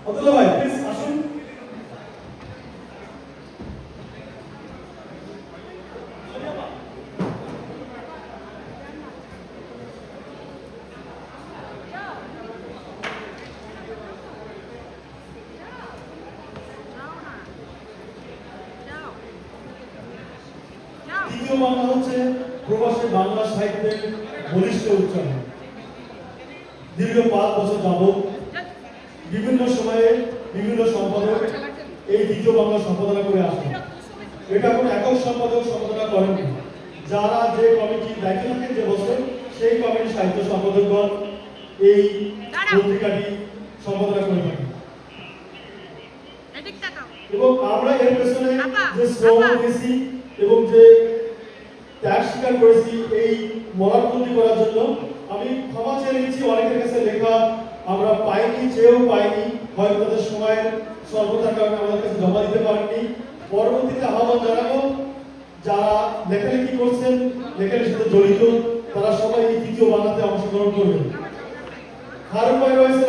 অতুল ভাই প্লিজ আসুন। দ্বিতীয় বাংলা হচ্ছে প্রবাসী বাংলা সাহিত্যের বলিষ্ঠ উচ্চারণ। দীর্ঘ 5 বছর যাবত বিভিন্ন সময়ে বিভিন্ন সম্পাদক এই দ্বিতীয় বাংলা সম্পাদনা করে আসেন। এটা কোনো একক সম্পাদক সম্পাদনা করেননি। যারা যে কমিটির দায়িত্বে থাকেন যে বছর, সেই কমিটির সাহিত্য সম্পাদকগণ এই পত্রিকাটি সম্পাদনা করে থাকেন। এবং আমরা এর পেছনে যে শ্রম দিয়েছি এবং যে ত্যাগ স্বীকার করেছি এই মরাবন্দি করার জন্য, আমি ক্ষমা চেয়ে নিচ্ছি। অনেকের কাছে লেখা আমরা পাইনি, চেয়েও পাইনি, হয়তো তাদের সময়ের স্বল্পতার কারণে আমাদের কাছে জমা দিতে পারেননি। পরবর্তীতে আহ্বান জানাবো, যারা লেখালেখি করছেন, লেখালেখির সাথে জড়িত, তারা সবাই এই দ্বিতীয় বাংলাতে অংশগ্রহণ করবেন। আর উপায় রয়েছে